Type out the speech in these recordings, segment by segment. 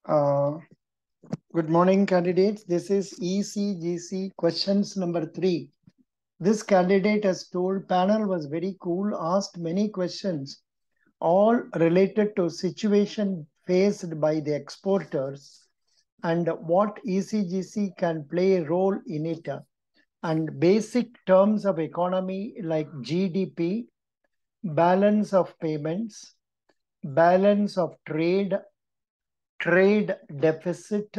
Uh, Good morning, candidates. This is E.C.G.C. questions number 3. This candidate has told panel was very cool, asked many questions, all related to situation faced by the exporters and what E.C.G.C can play a role in it, and basic terms of economy like GDP, balance of payments, balance of trade, trade deficit.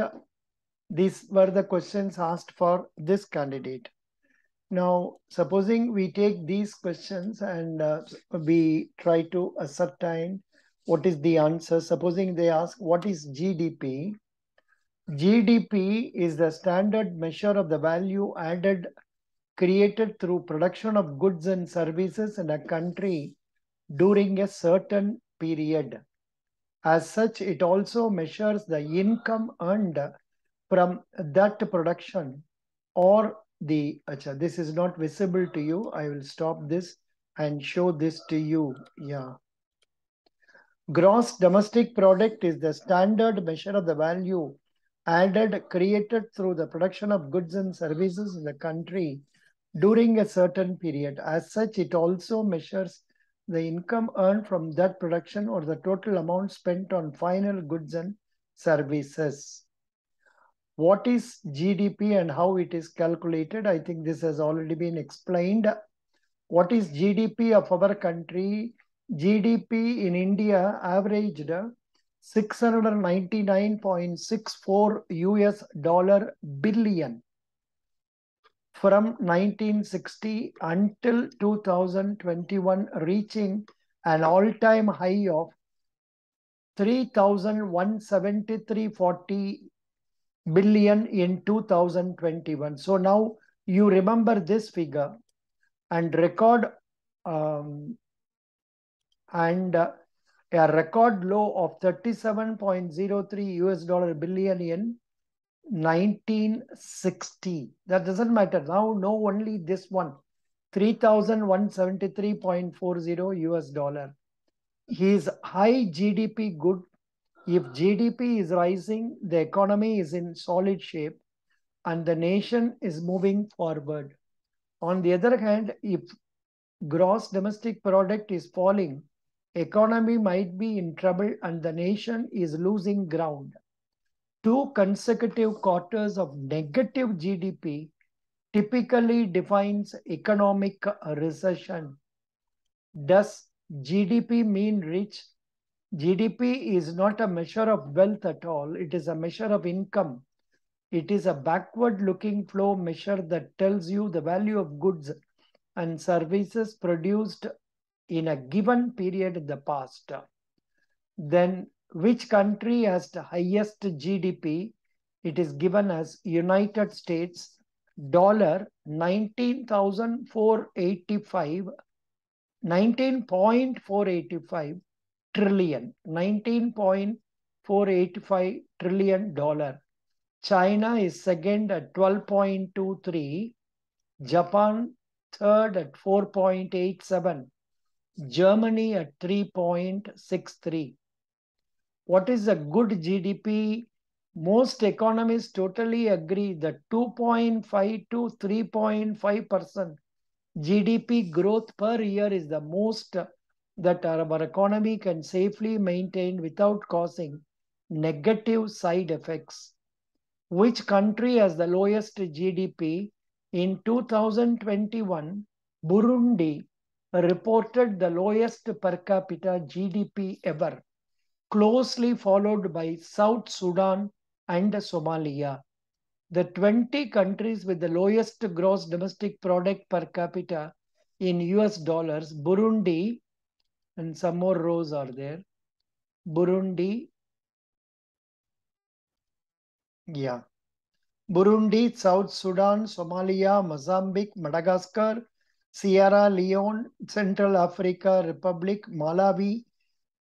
These were the questions asked for this candidate. Now, supposing we take these questions and we try to ascertain what is the answer. Supposing they ask, what is GDP? GDP is the standard measure of the value added created through production of goods and services in a country during a certain period. As such, it also measures the income earned from that production or the, this is not visible to you. I will stop this and show this to you. Yeah. Gross domestic product is the standard measure of the value added created through the production of goods and services in the country during a certain period. As such, it also measures the income earned from that production or the total amount spent on final goods and services. What is GDP and how it is calculated? I think this has already been explained. What is GDP of our country? GDP in India averaged $699.64 US billion from 1960 until 2021, reaching an all-time high of 3,173.40 billion in 2021. So now you remember this figure and record a record low of 37.03 US billion in 1960. That doesn't matter. Now know only this one, 3,173.40 US. Is high GDP good? If GDP is rising, the economy is in solid shape and the nation is moving forward. On the other hand, if gross domestic product is falling, economy might be in trouble and the nation is losing ground. 2 consecutive quarters of negative GDP typically defines economic recession. Does GDP mean rich? GDP is not a measure of wealth at all. It is a measure of income. It is a backward-looking flow measure that tells you the value of goods and services produced in a given period in the past. Then, which country has the highest GDP? It is given as United States, $19.485 trillion, $19.485 trillion. China is second at 12.23, Japan third at 4.87, Germany at 3.63. What is a good GDP? Most economists totally agree that 2.5 to 3.5% GDP growth per year is the most that our economy can safely maintain without causing negative side effects. Which country has the lowest GDP? In 2021, Burundi reported the lowest per capita GDP ever, closely followed by South Sudan and Somalia. The 20 countries with the lowest gross domestic product per capita in US dollars, Burundi, and some more rows are there. Burundi, yeah. Burundi, South Sudan, Somalia, Mozambique, Madagascar, Sierra Leone, Central Africa Republic, Malawi,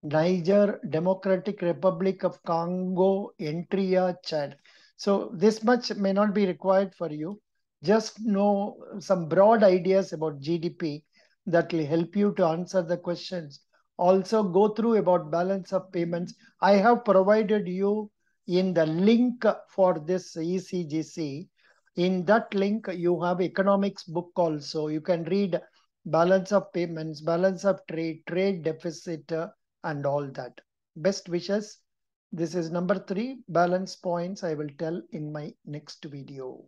Niger, Democratic Republic of Congo, Eritrea, Chad. So this much may not be required for you. Just know some broad ideas about GDP that will help you to answer the questions. Also go through about balance of payments. I have provided you in the link for this E.C.G.C. In that link, you have economics book also. You can read balance of payments, balance of trade, trade deficit, and all that. Best wishes. This is number 3 balance points I will tell in my next video.